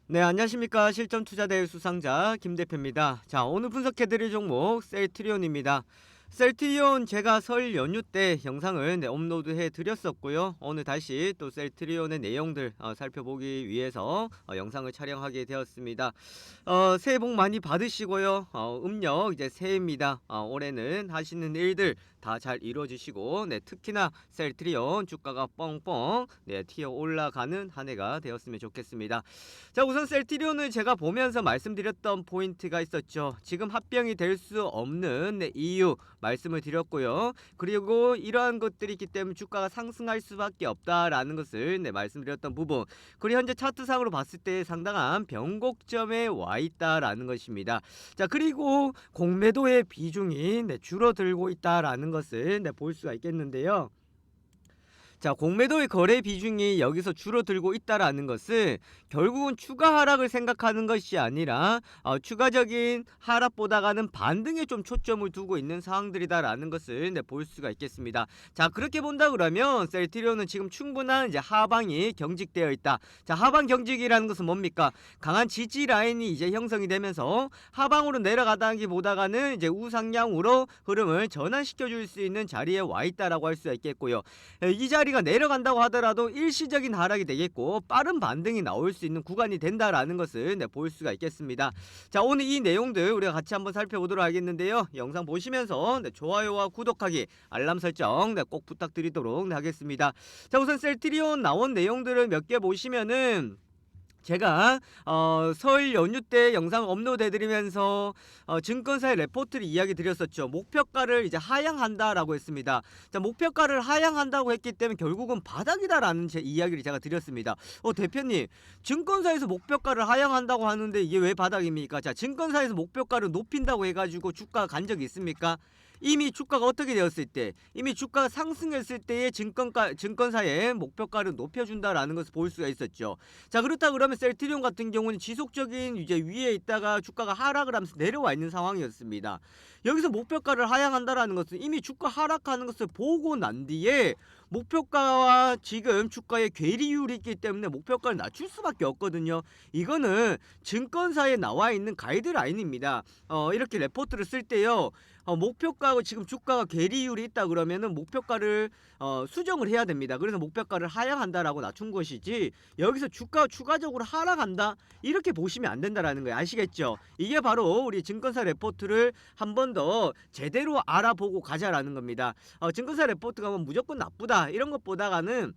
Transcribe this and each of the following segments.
네, 안녕하십니까. 실전투자대회 수상자 김 대표입니다. 자, 오늘 분석해드릴 종목 셀트리온입니다. 셀트리온 제가 설 연휴 때 영상을 업로드해 드렸었고요. 오늘 다시 또 셀트리온의 내용들 살펴보기 위해서 영상을 촬영하게 되었습니다. 새해 복 많이 받으시고요. 음력 이제 새해입니다. 올해는 하시는 일들 다 잘 이루어지시고, 특히나 셀트리온 주가가 뻥뻥 튀어 올라가는 한 해가 되었으면 좋겠습니다. 자, 우선 셀트리온을 제가 보면서 말씀드렸던 포인트가 있었죠. 지금 합병이 될 수 없는 이유 말씀을 드렸고요. 그리고 이러한 것들이 있기 때문에 주가가 상승할 수밖에 없다라는 것을 말씀드렸던 부분. 그리고 현재 차트상으로 봤을 때 상당한 변곡점에 와 있다라는 것입니다. 자, 그리고 공매도의 비중이 줄어들고 있다라는 것을 볼 수가 있겠는데요. 자, 공매도의 거래 비중이 여기서 줄어들고 있다라는 것은 결국은 추가 하락을 생각하는 것이 아니라 추가적인 하락보다가는 반등에 좀 초점을 두고 있는 상황들이다라는 것을 볼 수가 있겠습니다. 자, 그렇게 본다 그러면 셀트리온은 지금 충분한 이제 하방이 경직되어 있다. 자, 하방 경직이라는 것은 뭡니까? 강한 지지 라인이 이제 형성이 되면서 하방으로 내려가다기보다가는 이제 우상향으로 흐름을 전환시켜 줄 수 있는 자리에 와 있다라고 할 수가 있겠고요. 이 자리가 내려간다고 하더라도 일시적인 하락이 되겠고 빠른 반등이 나올 수 있는 구간이 된다라는 것을 볼 수가 있겠습니다. 자, 오늘 이 내용들 우리가 같이 한번 살펴보도록 하겠는데요. 영상 보시면서 좋아요와 구독하기, 알람 설정 꼭 부탁드리도록 하겠습니다. 자, 우선 셀트리온 나온 내용들을 몇 개 보시면은 제가 설 연휴 때 영상 업로드해드리면서 증권사의 레포트를 이야기 드렸었죠. 목표가를 이제 하향한다라고 했습니다. 자, 목표가를 하향한다고 했기 때문에 결국은 바닥이다라는 제 이야기를 제가 드렸습니다. 대표님, 증권사에서 목표가를 하향한다고 하는데 이게 왜 바닥입니까? 자, 증권사에서 목표가를 높인다고 해가지고 주가가 간 적이 있습니까? 이미 주가가 어떻게 되었을 때, 이미 주가가 상승했을 때의 증권사의 목표가를 높여준다라는 것을 볼 수가 있었죠. 자, 그렇다 그러면 셀트리온 같은 경우는 지속적인 이제 위에 있다가 주가가 하락을 하면서 내려와 있는 상황이었습니다. 여기서 목표가를 하향한다라는 것은 이미 주가 하락하는 것을 보고 난 뒤에 목표가와 지금 주가의 괴리율이 있기 때문에 목표가를 낮출 수밖에 없거든요. 이거는 증권사에 나와 있는 가이드라인입니다. 이렇게 레포트를 쓸 때요. 목표가하고 지금 주가가 괴리율이 있다 그러면은 목표가를 수정을 해야 됩니다. 그래서 목표가를 하향한다라고 낮춘 것이지 여기서 주가가 추가적으로 하락한다 이렇게 보시면 안 된다라는 거예요. 아시겠죠? 이게 바로 우리 증권사 레포트를 한 번 더 제대로 알아보고 가자라는 겁니다. 증권사 레포트가 뭐 무조건 나쁘다 이런 것보다는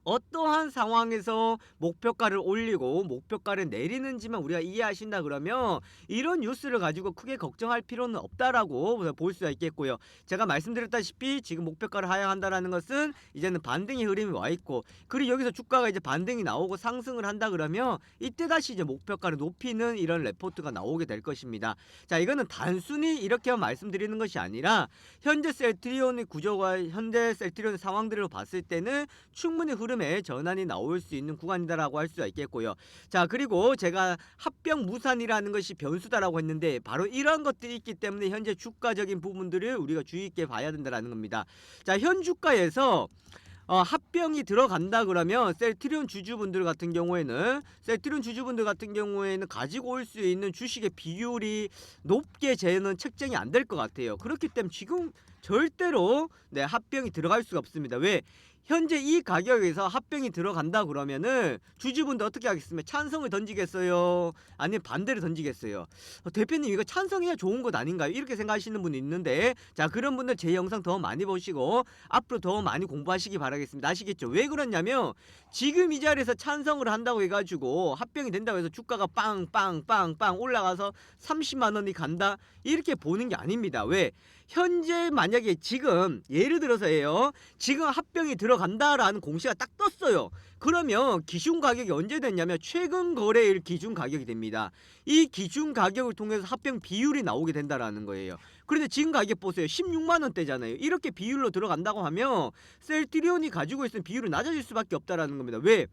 어떠한 상황에서 목표가를 올리고 목표가를 내리는지만 우리가 이해하신다 그러면 이런 뉴스를 가지고 크게 걱정할 필요는 없다라고 볼 수가 있겠고요. 제가 말씀드렸다시피 지금 목표가를 하향한다라는 것은 이제는 반등의 흐름이 와 있고, 그리고 여기서 주가가 이제 반등이 나오고 상승을 한다 그러면 이때 다시 이제 목표가를 높이는 이런 레포트가 나오게 될 것입니다. 자, 이거는 단순히 이렇게만 말씀드리는 것이 아니라 현재 셀트리온의 구조가 현재 셀트리온의 상황들을 봤을 때는 충분히 흐름에 전환이 나올 수 있는 구간이다라고 할 수가 있겠고요. 자, 그리고 제가 합병 무산이라는 것이 변수다라고 했는데 바로 이런 것들이 있기 때문에 현재 주가적인 부분들을 우리가 주의 있게 봐야 된다라는 겁니다. 자, 현 주가에서 합병이 들어간다 그러면 셀트리온 주주분들 같은 경우에는 가지고 올 수 있는 주식의 비율이 높게 재는 책정이 안 될 것 같아요. 그렇기 때문에 지금 절대로 합병이 들어갈 수가 없습니다. 왜? 현재 이 가격에서 합병이 들어간다 그러면은 주주분들 어떻게 하겠습니까? 찬성을 던지겠어요? 아니면 반대를 던지겠어요? 대표님, 이거 찬성해야 좋은 것 아닌가요? 이렇게 생각하시는 분이 있는데, 자, 그런 분들 제 영상 더 많이 보시고 앞으로 더 많이 공부하시기 바라겠습니다. 아시겠죠? 왜 그러냐면 지금 이 자리에서 찬성을 한다고 해가지고 합병이 된다고 해서 주가가 빵빵빵빵 올라가서 30만원이 간다 이렇게 보는 게 아닙니다. 왜? 현재 만약에 지금 예를 들어서예요, 지금 합병이 들어간다라는 공시가 딱 떴어요. 그러면 기준 가격이 언제 됐냐면 최근 거래일 기준 가격이 됩니다. 이 기준 가격을 통해서 합병 비율이 나오게 된다라는 거예요. 그런데 지금 가격 보세요. 16만원대잖아요. 이렇게 비율로 들어간다고 하면 셀트리온이 가지고 있는 비율은 낮아질 수밖에 없다라는 겁니다. 왜?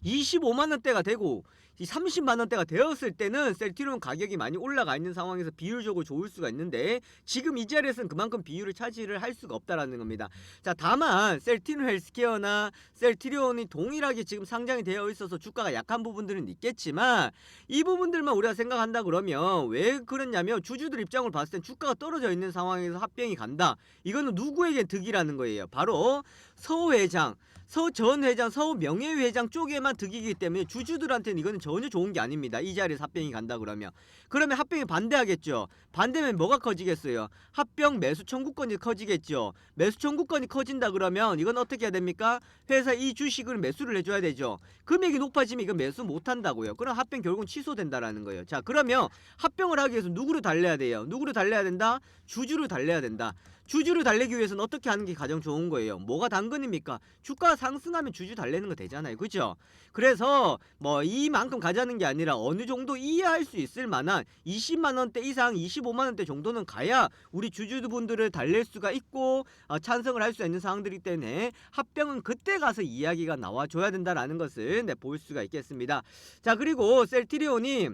25만원대가 되고 이 30만 원대가 되었을 때는 셀트리온 가격이 많이 올라가 있는 상황에서 비율적으로 좋을 수가 있는데 지금 이 자리에서는 그만큼 비율을 차지를 할 수가 없다라는 겁니다. 자, 다만 셀트리온 헬스케어나 셀트리온이 동일하게 지금 상장이 되어 있어서 주가가 약한 부분들은 있겠지만 이 부분들만 우리가 생각한다 그러면 왜 그렇냐면 주주들 입장을 봤을 땐 주가가 떨어져 있는 상황에서 합병이 간다. 이거는 누구에게 득이라는 거예요. 바로 서 회장, 서 전 회장, 서 명예회장 쪽에만 득이기 때문에 주주들한테는 이거는 전혀 좋은 게 아닙니다. 이 자리에서 합병이 간다 그러면 합병에 반대하겠죠. 반대면 뭐가 커지겠어요? 합병 매수 청구권이 커지겠죠. 매수 청구권이 커진다 그러면 이건 어떻게 해야 됩니까? 회사 이 주식을 매수를 해줘야 되죠. 금액이 높아지면 이건 매수 못한다고요. 그럼 합병 결국은 취소된다라는 거예요. 자, 그러면 합병을 하기 위해서 누구를 달래야 돼요? 누구를 달래야 된다? 주주를 달래야 된다. 주주를 달래기 위해서는 어떻게 하는 게 가장 좋은 거예요? 뭐가 당근입니까? 주가 상승하면 주주 달래는 거 되잖아요. 그죠? 그래서 뭐 이만큼 가자는 게 아니라 어느 정도 이해할 수 있을 만한 20만 원대 이상 25만 원대 정도는 가야 우리 주주분들을 달랠 수가 있고 찬성을 할 수 있는 상황들이기 때문에 합병은 그때 가서 이야기가 나와줘야 된다라는 것을 볼 수가 있겠습니다. 자, 그리고 셀트리온이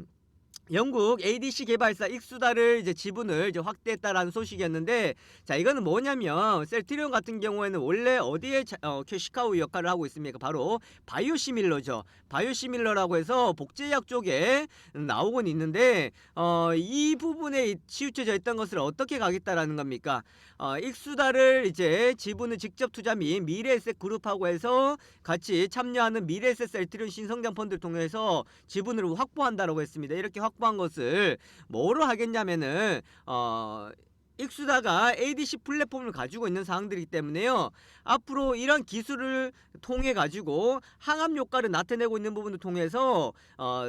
영국 ADC 개발사 익수다를 이제 지분을 이제 확대했다라는 소식이었는데, 자, 이거는 뭐냐면 셀트리온 같은 경우에는 원래 어디에 캐시카우 역할을 하고 있습니까? 바로 바이오시밀러죠. 바이오시밀러라고 해서 복제약 쪽에 나오곤 있는데 이 부분에 치우쳐져 있던 것을 어떻게 가겠다라는 겁니까? 익수다를 이제 지분을 직접 투자 및 미래에셋 그룹하고 해서 같이 참여하는 미래에셋 셀트리온 신성장 펀드를 통해서 지분을 확보한다라고 했습니다. 이렇게 확보한 것을 뭐로 하겠냐면은 익수다가 ADC 플랫폼을 가지고 있는 사항들이기 때문에요. 앞으로 이런 기술을 통해 가지고 항암 효과를 나타내고 있는 부분을 통해서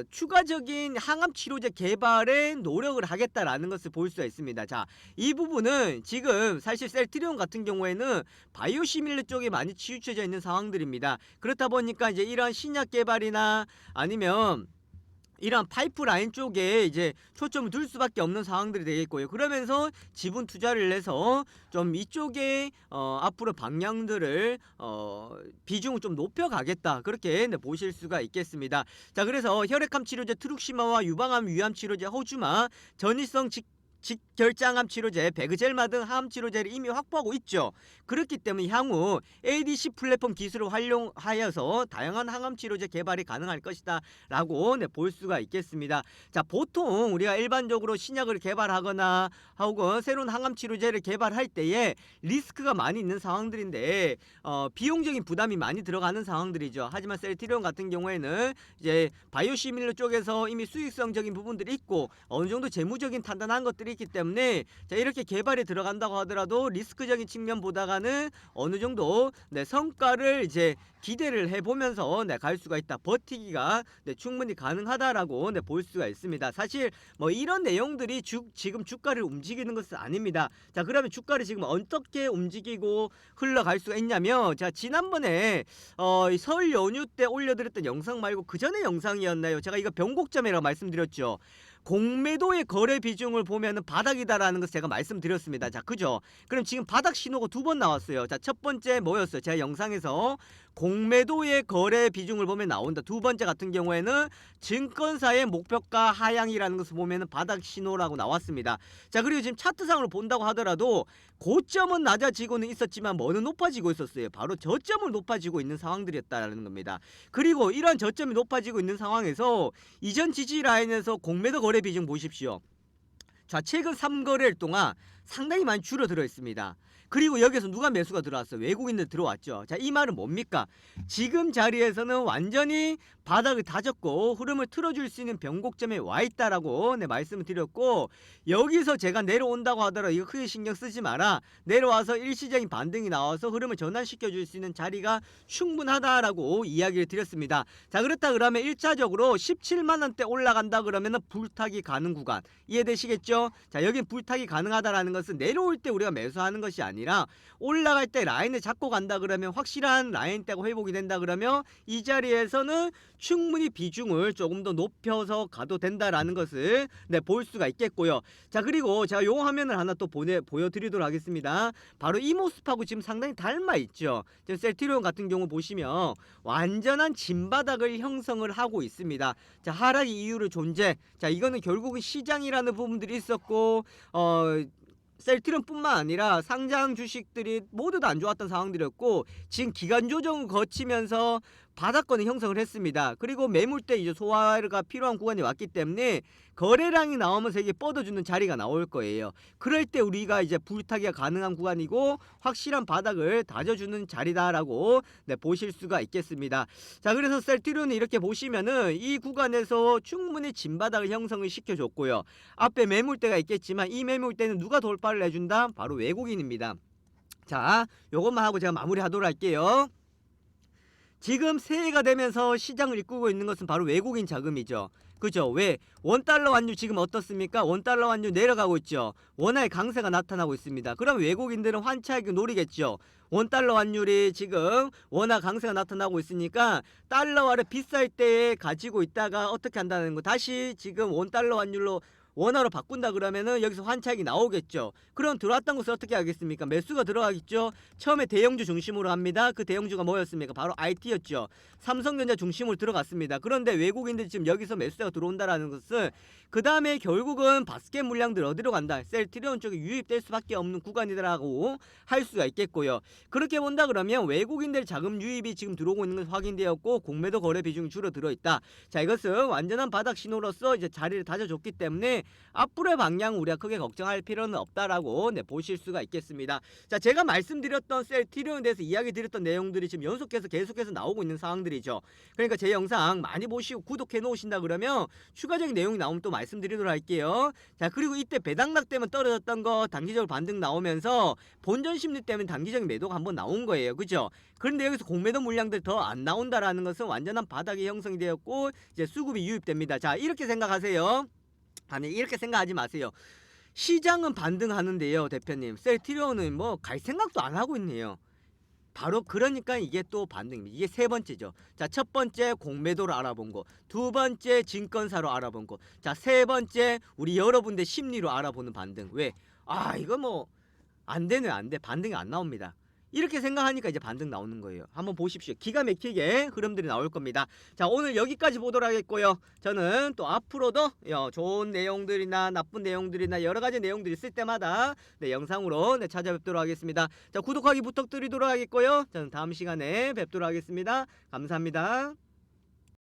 추가적인 항암 치료제 개발에 노력을 하겠다라는 것을 볼 수가 있습니다. 자, 이 부분은 지금 사실 셀트리온 같은 경우에는 바이오시밀러 쪽에 많이 치우쳐져 있는 상황들입니다. 그렇다 보니까 이제 이런 신약 개발이나 아니면 이런 파이프라인 쪽에 이제 초점을 둘 수밖에 없는 상황들이 되겠고요. 그러면서 지분 투자를 해서 좀 이쪽에 앞으로 방향들을 비중을 좀 높여가겠다, 그렇게 보실 수가 있겠습니다. 자, 그래서 혈액암 치료제 트룩시마와 유방암 위암 치료제 호주마, 전이성 직결장암 치료제 베그젤마 등 항암 치료제를 이미 확보하고 있죠. 그렇기 때문에 향후 ADC 플랫폼 기술을 활용하여서 다양한 항암 치료제 개발이 가능할 것이다 라고 볼 수가 있겠습니다. 자, 보통 우리가 일반적으로 신약을 개발하거나 혹은 새로운 항암 치료제를 개발할 때에 리스크가 많이 있는 상황들인데 비용적인 부담이 많이 들어가는 상황들이죠. 하지만 셀트리온 같은 경우에는 이제 바이오시밀러 쪽에서 이미 수익성적인 부분들이 있고 어느 정도 재무적인 탄탄한 것들이 있기 때문에 자, 이렇게 개발에 들어간다고 하더라도 리스크적인 측면보다가는 어느 정도 성과를 이제 기대를 해보면서 갈 수가 있다. 버티기가 충분히 가능하다라고 볼 수가 있습니다. 사실 뭐 이런 내용들이 지금 주가를 움직이는 것은 아닙니다. 자, 그러면 주가를 지금 어떻게 움직이고 흘러갈 수가 있냐면, 자, 지난번에 설 연휴 때 올려드렸던 영상 말고 그 전에 영상이었나요? 제가 이거 변곡점이라고 말씀드렸죠. 공매도의 거래 비중을 보면은 바닥이다라는 것을 제가 말씀드렸습니다. 자, 그죠? 그럼 지금 바닥 신호가 두 번 나왔어요. 자, 첫 번째 뭐였어요? 제가 영상에서 공매도의 거래 비중을 보면 나온다. 두 번째 같은 경우에는 증권사의 목표가 하향이라는 것을 보면은 바닥 신호라고 나왔습니다. 자, 그리고 지금 차트상으로 본다고 하더라도 고점은 낮아지고는 있었지만 뭐는 높아지고 있었어요. 바로 저점을 높아지고 있는 상황들이었다라는 겁니다. 그리고 이런 저점이 높아지고 있는 상황에서 이전 지지 라인에서 공매도 거래 비중 보십시오. 자, 최근 3거래일 동안 상당히 많이 줄어들어 있습니다. 그리고 여기서 누가 매수가 들어왔어요? 외국인들 들어왔죠. 자, 이 말은 뭡니까? 지금 자리에서는 완전히 바닥을 다졌고 흐름을 틀어줄 수 있는 변곡점에 와 있다라고 말씀을 드렸고, 여기서 제가 내려온다고 하더라도 이거 크게 신경 쓰지 마라, 내려와서 일시적인 반등이 나와서 흐름을 전환시켜 줄 수 있는 자리가 충분하다라고 이야기를 드렸습니다. 자, 그렇다 그러면 1차적으로 17만원대 올라간다 그러면은 불타기 가능 구간 이해되시겠죠? 자, 여긴 불타기 가능하다라는 것은 내려올 때 우리가 매수하는 것이 아니라 올라갈 때 라인을 잡고 간다 그러면, 확실한 라인대가 회복이 된다 그러면 이 자리에서는 충분히 비중을 조금 더 높여서 가도 된다라는 것을 볼 수가 있겠고요. 자, 그리고 제가 요 화면을 하나 또 보여드리도록 하겠습니다. 바로 이 모습하고 지금 상당히 닮아 있죠. 지금 셀트리온 같은 경우 보시면 완전한 진바닥을 형성을 하고 있습니다. 자, 하락 이유의 존재. 자, 이거는 결국은 시장이라는 부분들이 있었고 셀트리온뿐만 아니라 상장 주식들이 모두 다 안 좋았던 상황들이었고, 지금 기간 조정을 거치면서 바닥권을 형성을 했습니다. 그리고 매물대 이제 소화가 필요한 구간이 왔기 때문에 거래량이 나오면서 이게 뻗어주는 자리가 나올 거예요. 그럴 때 우리가 이제 불타기가 가능한 구간이고 확실한 바닥을 다져주는 자리다라고 보실 수가 있겠습니다. 자, 그래서 셀트리온이 이렇게 보시면은 이 구간에서 충분히 진바닥을 형성을 시켜줬고요. 앞에 매물대가 있겠지만 이 매물대는 누가 돌파를 해준다? 바로 외국인입니다. 자, 요것만 하고 제가 마무리하도록 할게요. 지금 새해가 되면서 시장을 이끌고 있는 것은 바로 외국인 자금이죠. 그죠? 왜? 원달러 환율 지금 어떻습니까? 원달러 환율 내려가고 있죠. 원화의 강세가 나타나고 있습니다. 그럼 외국인들은 환차익을 노리겠죠. 원달러 환율이 지금 원화 강세가 나타나고 있으니까 달러화를 비쌀 때에 가지고 있다가 어떻게 한다는 거, 다시 지금 원달러 환율로 원화로 바꾼다 그러면은 여기서 환차익이 나오겠죠. 그럼 들어왔던 것을 어떻게 하겠습니까? 매수가 들어가겠죠. 처음에 대형주 중심으로 합니다. 그 대형주가 뭐였습니까? 바로 IT였죠. 삼성전자 중심으로 들어갔습니다. 그런데 외국인들이 지금 여기서 매수가 들어온다라는 것은 그 다음에 결국은 바스켓 물량들 어디로 간다? 셀트리온 쪽에 유입될 수밖에 없는 구간이라고 할 수가 있겠고요. 그렇게 본다 그러면 외국인들 자금 유입이 지금 들어오고 있는 것이 확인되었고 공매도 거래 비중이 줄어들어 있다. 자, 이것은 완전한 바닥 신호로서 이제 자리를 다져줬기 때문에 앞으로의 방향 우리가 크게 걱정할 필요는 없다라고 보실 수가 있겠습니다. 자, 제가 말씀드렸던 셀트리온에 대해서 이야기 드렸던 내용들이 지금 연속해서 계속해서 나오고 있는 상황들이죠. 그러니까 제 영상 많이 보시고 구독해 놓으신다 그러면 추가적인 내용이 나오면 또 말씀드리도록 할게요. 자, 그리고 이때 배당락 때문에 떨어졌던 거 단기적으로 반등 나오면서 본전 심리 때문에 단기적인 매도가 한번 나온 거예요. 그죠? 그런데 여기서 공매도 물량들 더 안 나온다라는 것은 완전한 바닥이 형성이 되었고 이제 수급이 유입됩니다. 자, 이렇게 생각하세요. 아니, 이렇게 생각하지 마세요. 시장은 반등하는데요, 대표님, 셀트리온은 뭐 갈 생각도 안 하고 있네요. 바로 그러니까 이게 또 반등입니다. 이게 세 번째죠. 자, 첫 번째 공매도를 알아본 거, 두 번째 증권사로 알아본 거, 자, 세 번째 우리 여러분들 심리로 알아보는 반등. 왜? 아, 이거 뭐 안 되네, 안 돼. 반등이 안 나옵니다. 이렇게 생각하니까 이제 반등 나오는 거예요. 한번 보십시오. 기가 막히게 흐름들이 나올 겁니다. 자, 오늘 여기까지 보도록 하겠고요. 저는 또 앞으로도 좋은 내용들이나 나쁜 내용들이나 여러 가지 내용들이 있을 때마다 영상으로 찾아뵙도록 하겠습니다. 자, 구독하기 부탁드리도록 하겠고요. 저는 다음 시간에 뵙도록 하겠습니다. 감사합니다.